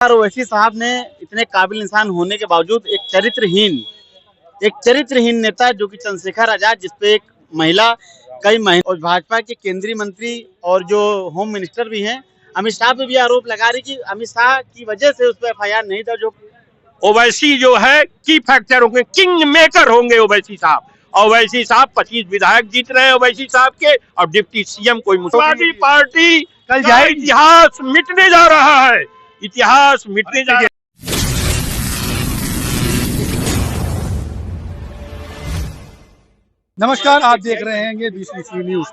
ओवैसी साहब ने इतने काबिल इंसान होने के बावजूद एक चरित्रहीन नेता जो कि चंद्रशेखर आजाद, जिसपे एक महिला, कई महिला और भाजपा के केंद्रीय मंत्री और जो होम मिनिस्टर भी हैं, अमित शाह पे भी आरोप लगा रही कि अमित शाह की वजह से उस पर FIR नहीं दर्ज हो। ओवैसी जो है की फैक्टर होंगे, किंग मेकर होंगे ओवैसी साहब। ओवैसी साहब 25 विधायक जीत रहे हैं ओवैसी साहब के, और डिप्टी CM कोई समाजवादी पार्टी कल जाए। इतिहास मिटने जा रहा है, इतिहास मिटने जा रहा है। नमस्कार, आप देख रहे हैं ये BCC न्यूज।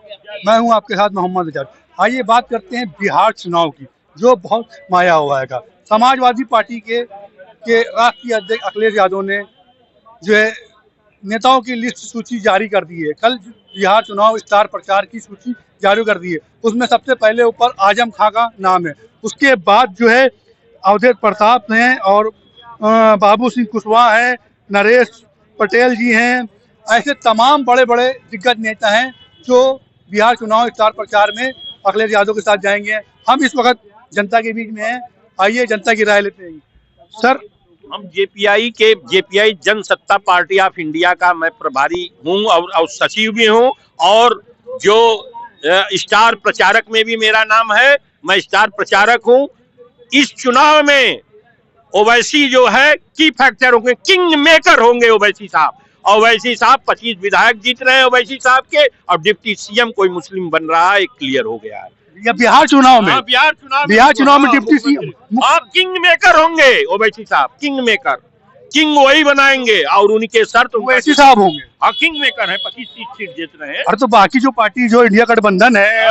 मैं हूं आपके साथ मोहम्मद अजहर। आइए बात करते हैं बिहार चुनाव की, जो बहुत माया हुआ है। समाजवादी पार्टी के राष्ट्रीय अध्यक्ष अखिलेश यादव ने जो है नेताओं की लिस्ट सूची जारी कर दी है। कल बिहार चुनाव स्टार प्रचार की सूची जारी कर दी है। उसमें सबसे पहले ऊपर आजम खां का नाम है। उसके बाद जो है अवधेश प्रताप हैं और बाबू सिंह कुशवाहा हैं, नरेश पटेल जी हैं। ऐसे तमाम बड़े बड़े दिग्गज नेता हैं जो बिहार चुनाव स्टार प्रचार में अखिलेश यादव के साथ जाएंगे। हम इस वक्त जनता के बीच में हैं। आइए जनता की राय लेते हैं। सर, हम जेपीआई जनसत्ता पार्टी ऑफ इंडिया का मैं प्रभारी हूं और सचिव भी हूं, और जो स्टार प्रचारक में भी मेरा नाम है, मैं स्टार प्रचारक हूं। इस चुनाव में ओवैसी जो है की फैक्टर होंगे, किंग मेकर होंगे ओवैसी साहब। ओवैसी साहब 25 विधायक जीत रहे हैं ओवैसी साहब के, और डिप्टी CM कोई मुस्लिम बन रहा है, क्लियर हो गया है। बिहार चुनाव में डिप्टी CM आप किंग मेकर होंगे ओवैसी साहब, किंग मेकर। किंग वही बनाएंगे और उनके शर्त ओवैसी साहब होंगे। हाँ, किंग मेकर है, 25 सीट जीत रहे हैं। और तो बाकी जो पार्टी जो इंडिया गठबंधन है,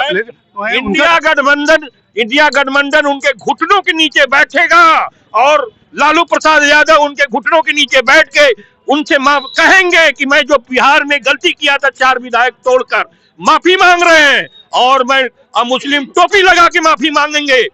इंडिया गठबंधन उनके घुटनों के नीचे बैठेगा, और लालू प्रसाद यादव उनके घुटनों के नीचे बैठ के उनसे कहेंगे कि मैं जो बिहार में गलती किया था 4 विधायक तोड़कर, माफी मांग रहे हैं, और मैं मुस्लिम टोपी लगा के माफी मांगेंगे,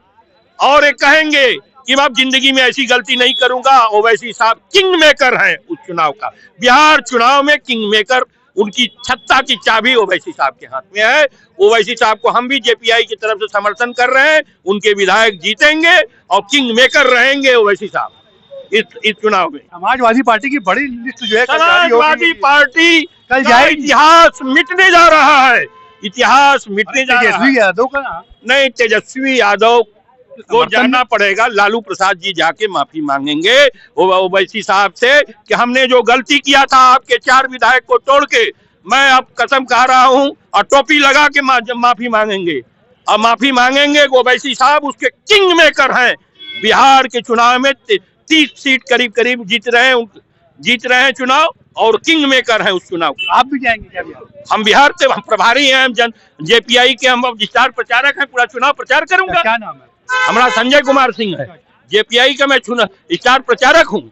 और एक कहेंगे कि मैं जिंदगी में ऐसी गलती नहीं करूंगा। ओवैसी साहब किंग मेकर है उस चुनाव का। बिहार चुनाव में किंग मेकर, उनकी सत्ता की चाबी ओवैसी साहब के हाथ में है। ओवैसी साहब को हम भी जेपीआई की तरफ से समर्थन कर रहे हैं। उनके विधायक जीतेंगे और किंग मेकर रहेंगे ओवैसी साहब इस चुनाव में। समाजवादी पार्टी की बड़ी लिस्ट जो है समाजवादी पार्टी कल जाए। इतिहास मिटने जा रहा है, इतिहास मिटने जा रहा है। तेजस्वी यादव का नहीं, तेजस्वी यादव को जाना पड़ेगा। लालू प्रसाद जी जाके माफी मांगेंगे ओवैसी साहब से कि हमने जो गलती किया था आपके 4 विधायक को तोड़ के, मैं अब कसम खा रहा हूं, और टोपी लगा के माफी मांगेंगे। और माफी मांगेंगे ओवैसी साहब उसके किंग मेकर हैं। बिहार के चुनाव में 30 सीट करीब जीत रहे हैं चुनाव, और किंग मेकर हैं उस चुनाव। आप भी जाएंगे क्या? हम बिहार से, हम प्रभारी हैं, हम जेपीआई के, हम स्टार प्रचारक हैं। पूरा चुनाव प्रचार करूंगा। क्या नाम है? हमारा संजय कुमार सिंह है। जेपीआई का मैं स्टार प्रचारक हूँ।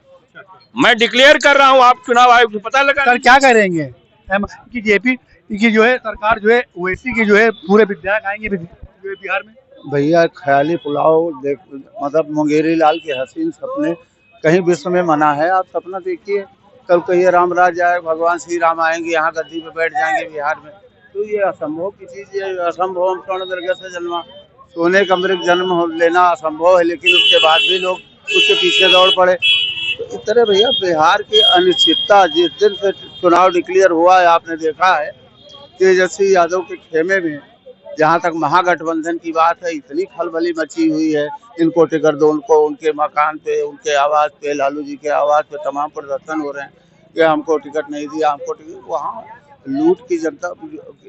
मैं डिक्लेयर कर रहा हूँ, आप चुनाव आयोग से पता लगा। सर, क्या करेंगे कि जेपी की जो है सरकार जो है ओवैसी की जो है पूरे विधायक आएंगे बिहार में? भैया, ख्याली पुलाव मतलब मुंगेरी लाल के हसीन सपने कहीं विश्व में मना है। आप सपना देखिए, कल कहिए रामराज आए, भगवान श्री राम आएंगे, यहाँ गद्दी पे बैठ जाएंगे बिहार में, तो ये असंभव की चीज है। असंभव हम स्वर्ण दर्गा से जन्मा, सोने का मृग जन्म लेना असंभव है, लेकिन उसके बाद भी लोग उसके पीछे दौड़ पड़े। तो इस तरह भैया बिहार की अनिश्चितता, जिस दिन से चुनाव डिक्लेयर हुआ है, आपने देखा है तेजस्वी यादव के खेमे में, जहाँ तक महागठबंधन की बात है, इतनी खलबली मची हुई है। इनको टिकट दो, उनको उनके मकान पे, उनके आवास पे, लालू जी के आवास पे तमाम प्रदर्शन हो रहे हैं कि हमको टिकट नहीं दिया, हमको टिकट। वहाँ लूट की जनता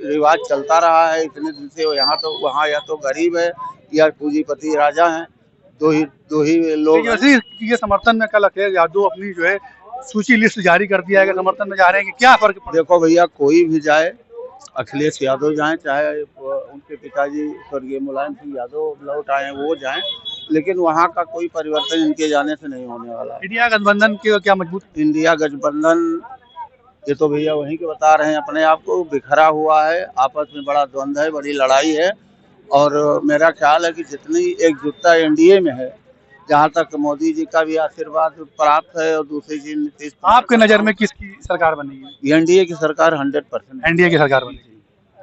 रिवाज चलता रहा है इतने दिन से। यहाँ तो वहाँ या तो गरीब है या पूंजीपति राजा हैं, दो ही लोग। ये समर्थन में कल अखिलेश यादव अपनी जो है सूची लिस्ट जारी कर दिया है, समर्थन में जा रहे हैं कि क्या फर्क? देखो भैया, कोई भी जाए, अखिलेश यादव जाएं, चाहे उनके पिताजी स्वर्गीय मुलायम सिंह यादव लौट आए वो जाएं, लेकिन वहाँ का कोई परिवर्तन इनके जाने से नहीं होने वाला। इंडिया गठबंधन के क्या मजबूत? इंडिया गठबंधन ये तो भैया वहीं के बता रहे हैं, अपने आप को बिखरा हुआ है, आपस में बड़ा द्वंद्व है, बड़ी लड़ाई है। और मेरा ख्याल है कि जितनी एकजुटता एनडीए में है, जहाँ तक मोदी जी का भी आशीर्वाद प्राप्त है, और दूसरी चीज नीतीश। आपके नजर में किसकी सरकार बनेगी? एनडीए की सरकार 100%। एनडीए की सरकार बनेगी।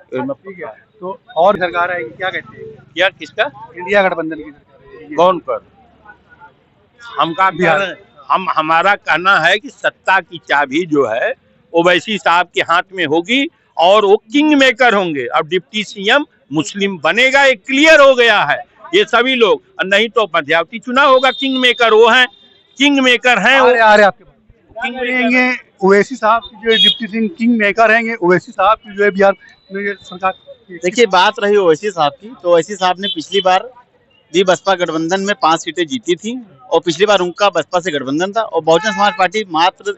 ठीक है, तो और सरकार आएगी, क्या कहते हैं? क्या, किसका? इंडिया गठबंधन की सरकार। कौन पर? हम का बिहार। हमारा कहना है कि सत्ता की चाबी जो है ओवैसी साहब के हाथ में होगी और वो किंग मेकर होंगे। अब डिप्टी सीएम मुस्लिम बनेगा, ये क्लियर हो गया है। ये सभी लोग, नहीं तो मध्यावती चुनाव होगा। किंग मेकर वो हैं, किंग मेकर हैं वो। आ रहे आपके किंग रहेंगे ओवैसी साहब की जो डिप्टी सिंह किंग मेकर रहेंगे ओवैसी साहब की जो है बिहार में ये सरकार। देखिए, बात रही ओवैसी साहब की, तो ओवैसी साहब ने पिछली बार भी बसपा गठबंधन में 5 सीटें जीती थी और पिछली बार उनका बसपा से गठबंधन था। और बहुजन समाज पार्टी मात्र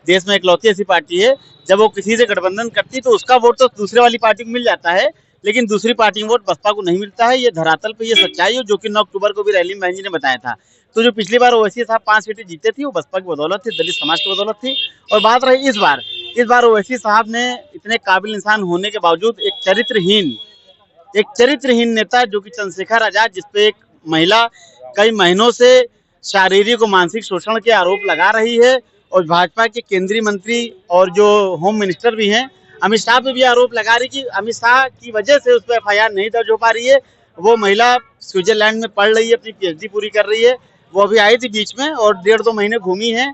देश में इकलौती ऐसी पार्टी है, जब वो किसी से गठबंधन करती तो उसका वोट तो दूसरे वाली पार्टी को मिल जाता है, लेकिन दूसरी पार्टी में वोट बसपा को नहीं मिलता है। ये धरातल पे ये सच्चाई है, जो कि 9 अक्टूबर को भी रैली में बहन जी ने बताया था। तो जो पिछली बार ओवैसी साहब 5 सीटें जीते थी, वो बसपा की बदौलत थी, दलित समाज की बदौलत थी। और बात रही इस बार ओवैसी साहब ने इतने काबिल इंसान होने के बावजूद एक चरित्रहीन नेता, जो कि चंद्रशेखर आजाद, जिसपे एक महिला कई महीनों से शारीरिक और मानसिक शोषण के आरोप लगा रही है, और भाजपा के केंद्रीय मंत्री और जो होम मिनिस्टर भी हैं अमित शाह पे भी आरोप लगा रही कि अमित शाह की वजह से उस पर एफआईआर नहीं दर्ज हो पा रही है। वो महिला स्विट्जरलैंड में पढ़ रही है, अपनी पीएचडी पूरी कर रही है। वो अभी आई थी बीच में और 1.5-2 महीने घूमी है,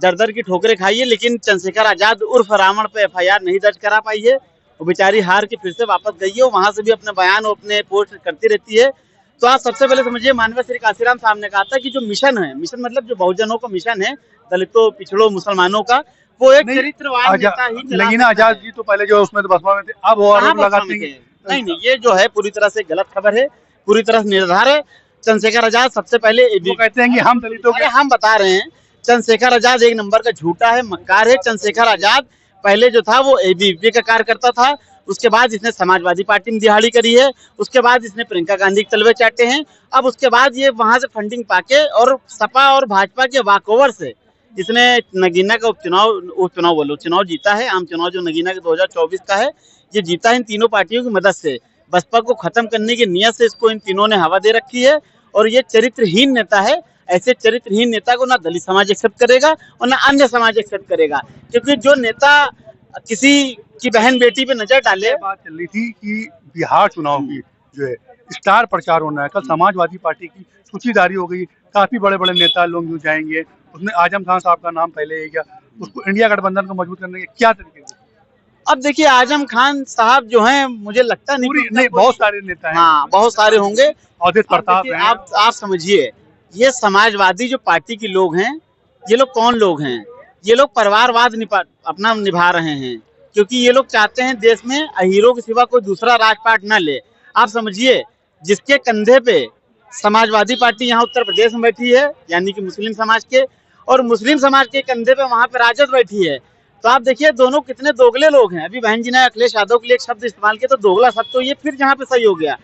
दर की ठोकरें खाई है, लेकिन चंद्रशेखर आजाद उर्फ रावण पे एफआईआर नहीं दर्ज करा पाई है। वो बेचारी हार के फिर से वापस गई है, वहां से भी अपने बयान और अपने पोस्ट करती रहती है। तो आप सबसे पहले समझिए, माननीय श्री काशीराम साहब ने कहा था कि जो मिशन है, मिशन मतलब जो बहुजनों का मिशन है, दलितों, पिछड़ों, मुसलमानों का, वो एक चरित्रवान नेता ही चला लेकिन सकता आजाद है। जी तो पहले जो उसमें तो बसपा में थे, अब वो आरोप लगाते हैं कि नहीं, ये जो है पूरी तरह से गलत खबर है, पूरी तरह से निर्धार है। चंद्रशेखर आजाद सबसे पहले वो कहते हैं कि हम दलितों के हम बता रहे हैं, चंद्रशेखर आजाद एक नंबर का झूठा है, मक्कार है। चंद्रशेखर आजाद पहले जो था वो एबीवीपी का कार्यकर्ता था, उसके बाद इसने समाजवादी पार्टी में दिहाड़ी करी है, उसके बाद इसने प्रियंका गांधी के तलवे चाटे हैं, अब उसके बाद ये वहां से फंडिंग पाके और सपा और भाजपा के वाकओवर से इसने नगीना का चुनाव जीता है। आम चुनाव जो नगीना के 2024 का है, ये जीता है इन तीनों पार्टियों की मदद से। बसपा को खत्म करने की नियत से इसको इन तीनों ने हवा दे रखी है, और ये चरित्रहीन नेता है। ऐसे चरित्रहीन नेता को ना दलित समाज एक्सेप्ट करेगा और ना अन्य समाज एक्सेप्ट करेगा, क्योंकि जो नेता किसी की बहन बेटी पे नजर डाले। बात चल रही थी कि बिहार चुनाव की जो है स्टार प्रचार होना है, कल समाजवादी पार्टी की सूची जारी हो गई, काफी बड़े बड़े नेता लोग जो जाएंगे, उसमें आजम खान साहब का नाम पहले है क्या, उसको इंडिया गठबंधन को मजबूत करने के क्या तरीके से? अब देखिए, आजम खान साहब जो हैं, मुझे लगता नहीं बहुत सारे नेता हैं। हाँ, बहुत सारे होंगे। अवधेश प्रताप हैं। आप समझिए, ये समाजवादी जो पार्टी के लोग हैं, ये लोग कौन लोग हैं? ये लोग परिवारवाद अपना निभा रहे हैं, क्योंकि ये लोग चाहते हैं देश में अहीरों के सिवा कोई दूसरा राजपाट न ले। आप समझिए, जिसके कंधे पे समाजवादी पार्टी यहाँ उत्तर प्रदेश में बैठी है, यानी कि मुस्लिम समाज के, और मुस्लिम समाज के कंधे पे वहां पे राजद बैठी है, तो आप देखिए दोनों कितने दोगले लोग हैं। अभी बहन जी ने अखिलेश यादव के लिए एक शब्द इस्तेमाल किया, तो दोगला शब्द, तो ये फिर यहाँ पे सही हो गया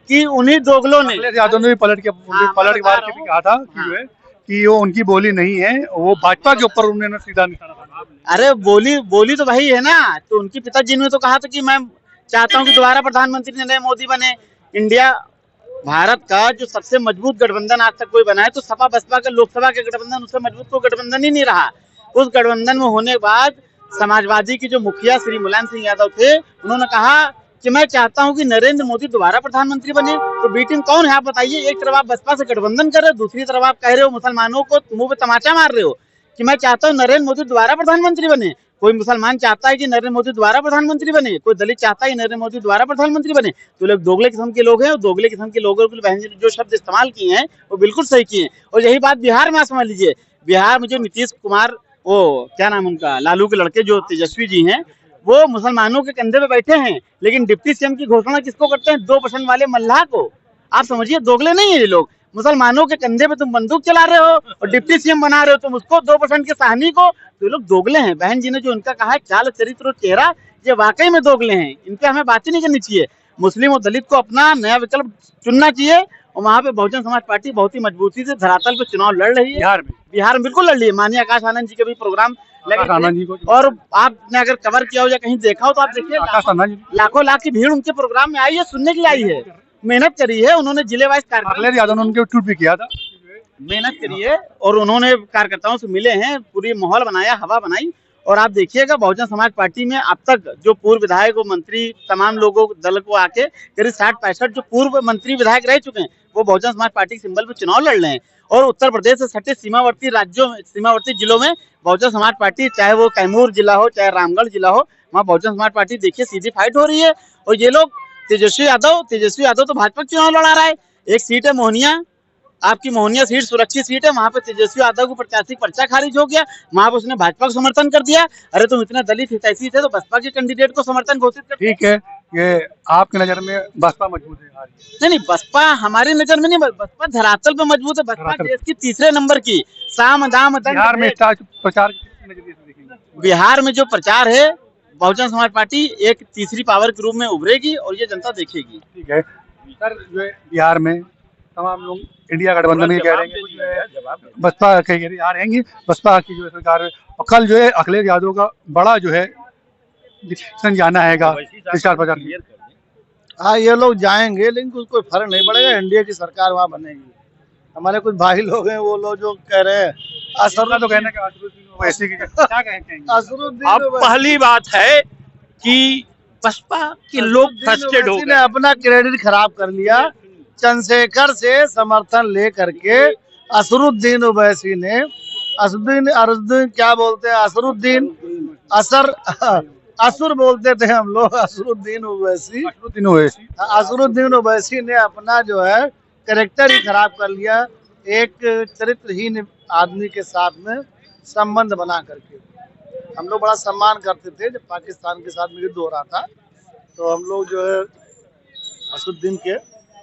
कि उन्हीं दोगलों ने, अखिलेश यादव ने भी पलट के बार के भी कहा था कि जो है कि वो उनकी बोली नहीं है, वो भाजपा के ऊपर उन्होंने सीधा निशाना साधा। अरे बोली तो वही है ना। तो उनके पिताजी ने तो कहा था कि मैं चाहता हूं कि दोबारा प्रधानमंत्री नरेंद्र मोदी बने। इंडिया, भारत का जो सबसे मजबूत गठबंधन आज तक कोई बना है, तो सपा बसपा का लोकसभा का गठबंधन, उससे मजबूत कोई गठबंधन ही नहीं रहा। उस गठबंधन में होने के बाद समाजवादी की जो मुखिया श्री मुलायम सिंह यादव थे, उन्होंने कहा कि मैं चाहता हूं कि नरेंद्र मोदी दोबारा प्रधानमंत्री बने। तो बी टीम कौन है आप बताइए? एक तरफ आप बसपा से गठबंधन कर रहे हो, दूसरी तरफ आप कह रहे हो, मुसलमानों को मुंह पे तमाचा मार रहे हो कि मैं चाहता हूं नरेंद्र मोदी दोबारा प्रधानमंत्री बने। कोई मुसलमान चाहता है कि नरेंद्र मोदी दोबारा प्रधानमंत्री बने, कोई दलित चाहता है कि नरेंद्र मोदी दोबारा प्रधानमंत्री बने। तो लोग दोगले किस्म के लोग हैं, और दोगले किस्म के लोगों के बहन जी ने जो शब्द इस्तेमाल किए हैं वो बिल्कुल सही किए हैं। और यही बात बिहार में आप समझ लीजिए, बिहार में जो नीतीश कुमार, वो क्या नाम उनका, लालू के लड़के जो तेजस्वी जी हैं, वो मुसलमानों के कंधे पे बैठे हैं, लेकिन डिप्टी सीएम की घोषणा किसको करते हैं? 2% वाले मल्लाह को। आप समझिए, दोगले नहीं है ये लोग। मुसलमानों के कंधे पे तुम बंदूक चला रहे हो और डिप्टी सीएम बना रहे हो तुम उसको, 2% के साहनी को। तो ये लोग दोगले हैं। बहन जी ने जो उनका कहा है चाल, चरित्र और चेहरा, ये वाकई में दोगले हैं। इन पे हमें बात ही नहीं करनी चाहिए। मुस्लिम और दलित को अपना नया विकल्प चुनना चाहिए, और वहाँ पे बहुजन समाज पार्टी बहुत ही मजबूती से धरातल पे चुनाव लड़ रही है। बिहार में बिल्कुल लड़ रही है। माननीय आकाश आनंद जी के भी प्रोग्राम लगे, और आपने अगर कवर किया हो या कहीं देखा हो तो आप देखिए, लाखों लाख की भीड़ उनके प्रोग्राम में आई है, सुनने के लिए आई है, मेहनत करी है उन्होंने, जिले वाइज अखिलेश यादव ने उनके ट्वीट भी किया था, मेहनत करी है, और उन्होंने कार्यकर्ताओं से मिले हैं, पूरी माहौल बनाया, हवा बनाई। और आप देखिएगा, बहुजन समाज पार्टी में अब तक जो पूर्व विधायक और मंत्री, तमाम लोगों दल को आके करीब 60-65 जो पूर्व मंत्री विधायक रह चुके हैं, वो बहुजन समाज पार्टी के सिंबल पे चुनाव लड़ रहे हैं। और उत्तर प्रदेश से सटे सीमावर्ती राज्यों में, सीमावर्ती जिलों में बहुजन समाज पार्टी, चाहे वो कैमूर जिला हो चाहे रामगढ़ जिला हो, वहाँ बहुजन समाज पार्टी देखिए सीधी फाइट हो रही है। और ये लोग तेजस्वी यादव तो भाजपा चुनाव लड़ा रहा है। एक सीट है मोहनिया, आपकी मोहनिया सीट सुरक्षित सीट है, वहां पे तेजस्वी यादव को प्रत्याशी पर्चा खारिज हो गया, वहां पे उसने भाजपा को समर्थन कर दिया। अरे तुम इतने दलित हितैषी थे तो बसपा के कैंडिडेट को समर्थन घोषित कर। ठीक है, ये आपकी नजर में बसपा मजबूत है? नहीं, बसपा हमारी नजर में नहीं, बसपा धरातल पे मजबूत है। बसपा देश की तीसरे नंबर की साम दाम दंड। बिहार में स्टार प्रचार बिहार में जो प्रचार है, बहुजन समाज पार्टी एक तीसरी पावर के रूप में उभरेगी और ये जनता देखेगी। ठीक है सर, जो है बिहार में तमाम लोग इंडिया गठबंधन के कह रहे हैं, बसपा कह रही आ रहेंगी, बसपा की जो है सरकार है। और कल जो है अखिलेश यादव का बड़ा जो है जाना हैगा प्रचार प्रचार। हाँ, ये लोग जाएंगे लेकिन कुछ कोई फर्क नहीं पड़ेगा, एनडीए की सरकार वहाँ बनेगी। हमारे कुछ भाई लोग हैं, वो लोग जो कह रहे हैं असर तो कहने का वैसे क्या कहेंगे। अब पहली बात है कि बसपा के लोग फ्रस्ट्रेट हो गए, अपना क्रेडिट खराब कर लिया। चंद्रशेखर से समर्थन ले करके असरुद्दीन ओवैसी ने, असरुद्दीन क्या बोलते हैं, असुर बोलते थे हम लोग, असरुद्दीन ओवैसी ने अपना जो है कैरेक्टर ही खराब कर लिया। एक चरित्रहीन आदमी के साथ में संबंध बना करके। हम लोग बड़ा सम्मान करते थे जब पाकिस्तान के साथ में युद्ध हो रहा था, तो हम लोग जो है असरुद्दीन के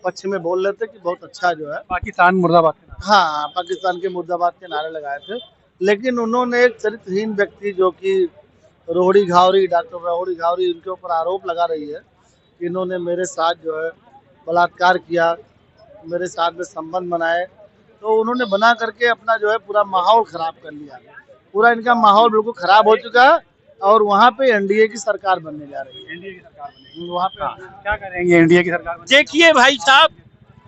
पक्ष में बोल रहे थे कि बहुत अच्छा जो है पाकिस्तान मुर्दाबाद। हाँ, पाकिस्तान के मुर्दाबाद के नारे लगाए थे। लेकिन उन्होंने एक चरित्रहीन व्यक्ति जो कि रोहड़ी घावरी, डॉक्टर रोहड़ी घावरी, इनके ऊपर आरोप लगा रही है कि इन्होंने मेरे साथ जो है बलात्कार किया, मेरे साथ में संबंध बनाए, तो उन्होंने बना करके अपना जो है पूरा माहौल खराब कर लिया। पूरा इनका माहौल बिल्कुल खराब हो चुका है और वहाँ पे एनडीए की सरकार बनने जा रही है। एनडीए की सरकार बनेगी, वहाँ पे क्या करेंगे एनडीए की सरकार? देखिए भाई साहब,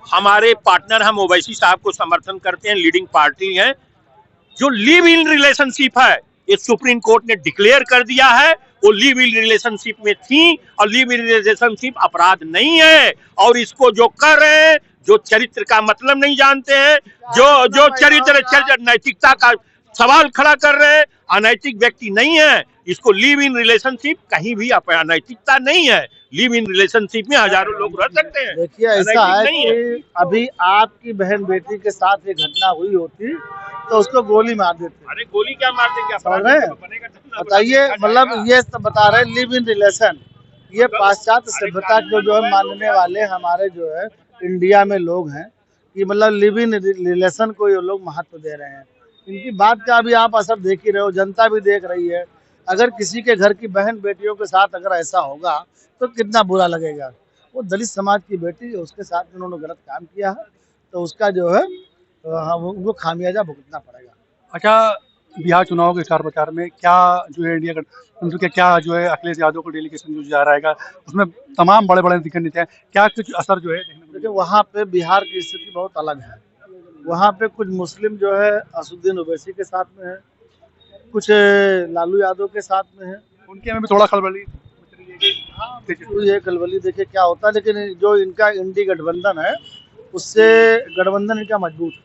हमारे पार्टनर हम ओवैसी साहब को समर्थन करते हैं, लीडिंग पार्टी है। जो लिव इन रिलेशनशिप है, ये सुप्रीम कोर्ट ने डिक्लेयर कर दिया है, वो लिव इन रिलेशनशिप में थी और लिव इन रिलेशनशिप अपराध नहीं है। और इसको जो कर रहे हैं, जो चरित्र का मतलब नहीं जानते हैं, जो चरित्र नैतिकता का सवाल खड़ा कर रहे हैं, अनैतिक व्यक्ति नहीं है। इसको लिव इन रिलेशनशिप कहीं भी अनैतिकता नहीं है। लिव इन रिलेशनशिप में हजारों लोग रह सकते हैं। देखिए, ऐसा है कि अभी आपकी बहन बेटी के साथ ये घटना हुई होती तो उसको गोली मार देते। अरे गोली क्या मार देंगे, बताइए, मतलब ये सब बता रहे लिव इन रिलेशन। ये पाश्चात्य सभ्यता को जो है मानने वाले हमारे जो है इंडिया में लोग हैं कि मतलब लिव इन रिलेशन को ये लोग महत्व दे रहे हैं। इनकी बात का अभी आप असर देख ही रहे हो, जनता भी देख रही है। अगर किसी के घर की बहन बेटियों के साथ अगर ऐसा होगा तो कितना बुरा लगेगा। वो दलित समाज की बेटी है, उसके साथ उन्होंने गलत काम किया है, तो उसका जो है उनको खामियाजा भुगतना पड़ेगा। अच्छा, बिहार चुनाव के स्टार प्रचार में क्या जो है इंडिया गठबंधन के क्या जो है अखिलेश यादव को डेलीगेशन जो जा रहेगा, उसमें तमाम बड़े बड़े दिग्गज नेता हैं, क्या कुछ असर जो है देखिए वहाँ पे बिहार की स्थिति बहुत अलग है। वहाँ पे कुछ मुस्लिम जो है असदुद्दीन ओवैसी के साथ में है, कुछ लालू यादव के साथ में है, उनके में भी थोड़ा खलबली ये खलबली देखिए क्या होता है। लेकिन जो इनका इंडी गठबंधन है उससे गठबंधन इनका मजबूत है,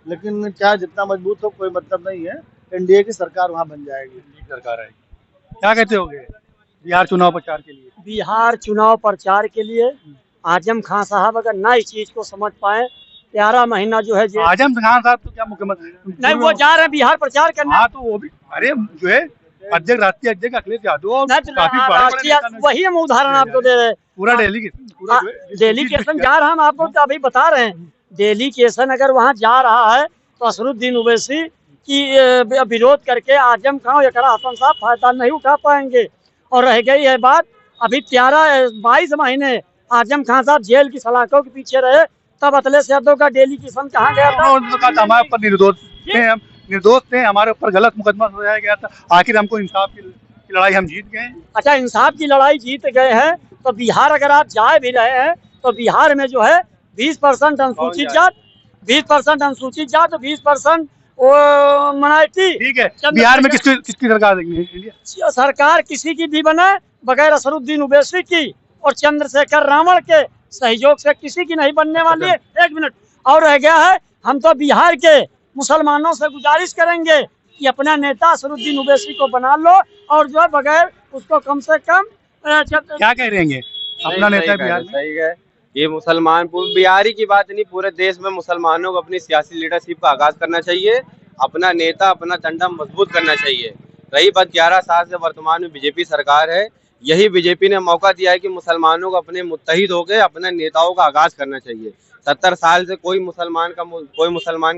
लेकिन क्या जितना मजबूत हो कोई मतलब नहीं है। एनडीए की सरकार वहाँ बन जाएगी, सरकार आएगी। क्या कहते होगे बिहार चुनाव प्रचार के लिए? बिहार चुनाव प्रचार के लिए आजम खान साहब अगर ना इस चीज को समझ पाए, 11 महीना जो है आजम खान साहब तो क्या मुख्यमंत्री नहीं, वो जा रहे हैं बिहार प्रचार करने। हाँ, तो वो भी, अरे जो है अध्यक्ष, राष्ट्रीय अध्यक्ष अखिलेश यादव काफी वही हम उदाहरण आपको दे रहे हैं। पूरा डेलीगेशन जा रहा है, हम आपको तो अभी बता रहे हैं। डेलीगेशन अगर वहाँ जा रहा है तो असरुद्दीन ओवैसी की विरोध करके आजम खान या हसन साहब फायदा नहीं उठा पाएंगे। और रह गई है बात, अभी 22 महीने आजम खान साहब जेल की सलाखों के पीछे रहे, तब अखिलेश यादव का डेलीगेशन कहाँ गया था? हमारे ऊपर निर्दोष थे, हमारे ऊपर गलत मुकदमा सजाया गया था, आखिर हमको इंसाफ की लड़ाई हम जीत गए। अच्छा, इंसाफ की लड़ाई जीत गए हैं तो बिहार अगर आप जा भी रहे हैं तो बिहार में जो है 20% अनुसूचित जात, 20% अनुसूचित जात, 20% माइनॉरिटी। ठीक है, बिहार में किसकी सरकार देखनी है? सरकार किसी की भी बने बगैर असरुद्दीन ओवैसी की और चंद्रशेखर रावण के सहयोग से किसी की नहीं बनने वाली है। एक मिनट और रह गया है, हम तो बिहार के मुसलमानों से गुजारिश करेंगे कि अपना नेता असरुद्दीन ओवैसी को बना लो, और जो है बगैर उसको कम से कम क्या कह रहे हैं अपना नेता है बिहार में? सही है, ये मुसलमान बिहारी की बात नहीं, पूरे देश में मुसलमानों को अपनी सियासी लीडरशिप का आगाज करना चाहिए, अपना नेता अपना झंडा मजबूत करना चाहिए। रही बात 11 साल से वर्तमान में बीजेपी सरकार है, यही बीजेपी ने मौका दिया है कि मुसलमानों को अपने मुत्तहिद होकर अपने नेताओं का आगाज करना चाहिए। 70 साल से कोई मुसलमान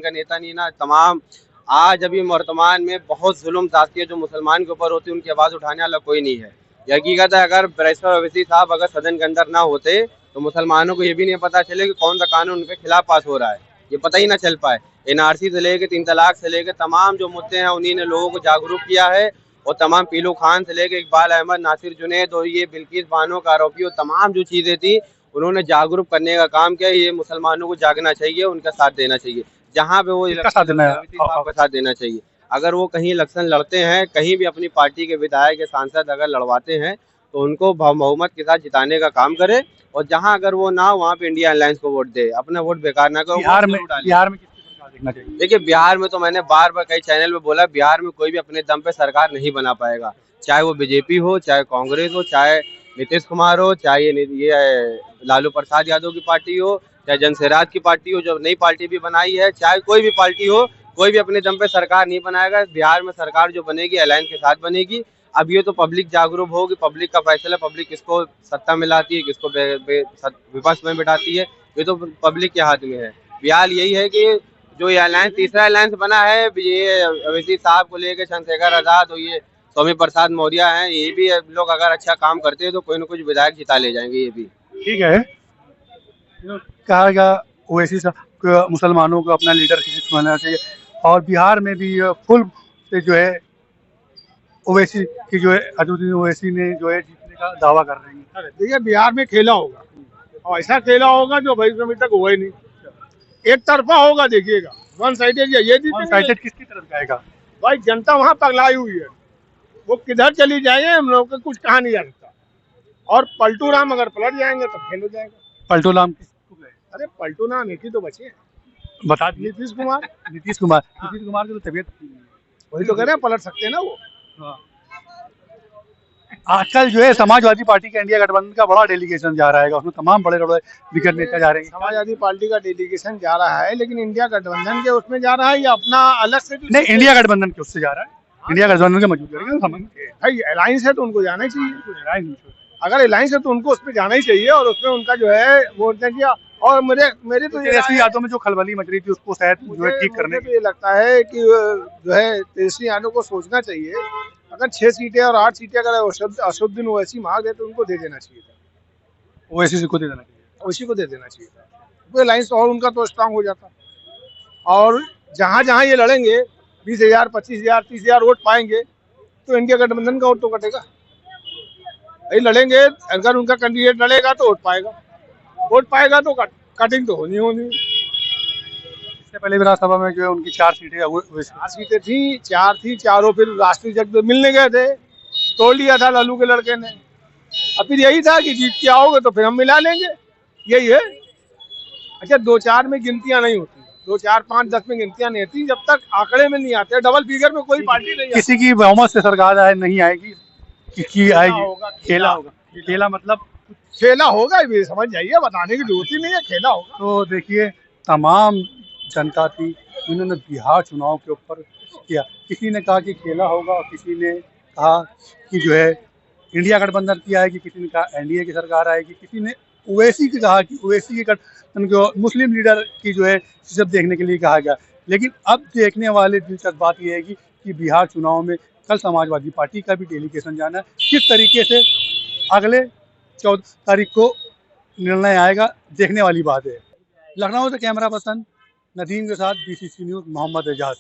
का नेता नहीं ना, तमाम आज अभी वर्तमान में बहुत जुल्म जाती है जो मुसलमान के ऊपर होती है, उनकी आवाज उठाने वाला कोई नहीं है। हकीकत है, अगर बैरिस्टर ओवैसी साहब अगर सदन के अंदर ना होते तो मुसलमानों को ये भी नहीं पता चले कि कौन सा कानून उनके खिलाफ पास हो रहा है, ये पता ही ना चल पाए। एनआरसी से लेके 3 तलाक से लेके तमाम जो मुद्दे हैं उन्हीं ने लोगों को जागरूक किया है, और तमाम पीलू खान से लेके इकबाल अहमद, नासिर जुनैद और ये बिल्किस बानो का आरोपी और तमाम जो चीजें थी उन्होंने जागरूक करने का काम किया। ये मुसलमानों को जागना चाहिए, उनका साथ देना चाहिए, जहाँ पे वो साथ देना का साथ देना चाहिए। अगर वो कहीं इलेक्शन लड़ते हैं, कहीं भी अपनी पार्टी के विधायक या सांसद अगर लड़वाते हैं तो उनको बहुमत के साथ जिताने का काम करे, और जहां अगर वो ना हो वहाँ पे इंडिया अलायंस को वोट दे, अपना वोट बेकार ना करो। बिहार में किसकी सरकार देखना चाहिए? देखिए, बिहार में तो मैंने बार बार कई चैनल में बोला, बिहार में कोई भी अपने दम पे सरकार नहीं बना पाएगा, चाहे वो बीजेपी हो, चाहे कांग्रेस हो, चाहे नीतीश कुमार हो, चाहे ये लालू प्रसाद यादव की पार्टी हो, चाहे जनसुराज की पार्टी हो जो नई पार्टी भी बनाई है, चाहे कोई भी पार्टी हो, कोई भी अपने दम पे सरकार नहीं बनाएगा। बिहार में सरकार जो बनेगी अलायंस के साथ बनेगी। अब ये तो पब्लिक जागरूक होगी, पब्लिक का फैसला, पब्लिक किसको सत्ता में लाती है, किसको विपक्ष में बिठाती है, ये तो पब्लिक के हाथ में है। बिहार यही है कि जो ये अलायंस, तीसरा अलायंस बना है, ये ओवैसी साहब को लेकर चंद्रशेखर आजाद और ये स्वामी प्रसाद मौर्य हैं, ये भी लोग अगर अच्छा काम करते हैं तो कोई ना कुछ विधायक जिता ले जाएंगे। ये भी ठीक है, कहा गया ओवैसी साहब मुसलमानों को अपना लीडरशिप बनाना चाहिए, और बिहार में भी फुल से जो है ओवैसी की जो है असदुद्दीन ओवैसी ने जो है जीतने का दावा कर रहे हैं। देखिए, बिहार में खेला होगा और ऐसा खेला होगा जो भाई अभी तक हुआ ही नहीं, एक तरफा होगा। देखिएगा, वन साइडेड, ये साइडेड किसकी तरफ जाएगा? भाई जनता वहाँ पगलाई हुई है, वो किधर चली जाएंगे हम लोग को कुछ कहा नहीं जा सकता। और पलटू राम अगर पलट जाएंगे तो खेल हो जाएगा। पलटू राम किसको गए? अरे पलटू राम एक ही तो बचे हैं, बता दिए। नीतीश कुमार। नीतीश कुमार की तो तबीयत, वही तो कह रहे हैं, पलट सकते हैं ना वो। हाँ। आजकल जो है समाजवादी पार्टी का इंडिया गठबंधन का बड़ा डेलीगेशन जा रहा है, उसमें तमाम बड़े बड़े दिग्गज नेता जा रहे हैं। समाजवादी पार्टी का डेलीगेशन जा रहा है, लेकिन इंडिया गठबंधन के उसमें जा रहा है या अपना अलग से? नहीं, इंडिया गठबंधन के उससे जा रहा है, इंडिया गठबंधन के मौजूद करेंगे। भाई अलायंस है तो उनको जाना ही चाहिए, अगर अलायंस है तो उनको उस पर जाना ही चाहिए, और उसमें उनका जो है वोट किया। और मेरी तो तेजस्वी यादव में जो खलबली मच रही थी उसको शायद जो है ठीक करने को ये लगता है कि जो है तेजस्वी यादव को सोचना चाहिए, अगर 6 सीटें और 8 सीटें अगर असदुद्दीन ओवैसी मांग दे तो उनको दे देना चाहिए था, ओवैसी को दे देना चाहिए, ओवैसी को दे देना चाहिए था। वो अलायंस और उनका तो स्ट्रांग हो जाता, और जहाँ जहाँ ये लड़ेंगे 20,000, 25,000, 30,000 वोट पाएंगे तो इंडिया गठबंधन का वोट तो कटेगा। भाई लड़ेंगे, अगर उनका कैंडिडेट लड़ेगा तो वोट पाएगा तो कटिंग तो होनी होनी। इससे पहले विधानसभा में जो है उनकी 4 सीटें थी, 4 थी, चारों फिर राष्ट्रीय जग पे मिलने गए थे, तोड़ लिया था लालू के लड़के ने। अब फिर यही था कि जीत के आओगे तो फिर हम मिला लेंगे, यही है। अच्छा, 2-4 में गिनतियां नहीं होती, 2, 4, 5, 10 में गिनतियां नहीं होती, जब तक आंकड़े में नहीं आते, डबल फिगर में कोई पार्टी नहीं किसी की बहुमत से सरकार नहीं आएगी, कि आएगी, खेला होगा। खेला मतलब खेला होगा, ये समझ जाइए, बताने की जरूरत ही नहीं है, खेला होगा। तो देखिए, तमाम जनता थी, उन्होंने बिहार चुनाव के ऊपर किया, किसी ने कहा कि खेला होगा, और किसी ने कहा कि जो है इंडिया गठबंधन की आएगी, किसी ने कहा एनडीए की सरकार आएगी, किसी ने ओवैसी की कहा कि ओवैसी के गठबंधन को मुस्लिम लीडर की जो है सब देखने के लिए कहा गया। लेकिन अब देखने वाले दिलचस्प बात यह है कि बिहार चुनाव में कल समाजवादी पार्टी का भी डेलीगेशन जाना है, किस तरीके से अगले 14 तारीख को निर्णय आएगा, देखने वाली बात है। लखनऊ से कैमरा पर्सन नदीम के साथ BCC न्यूज़ मोहम्मद एजाज।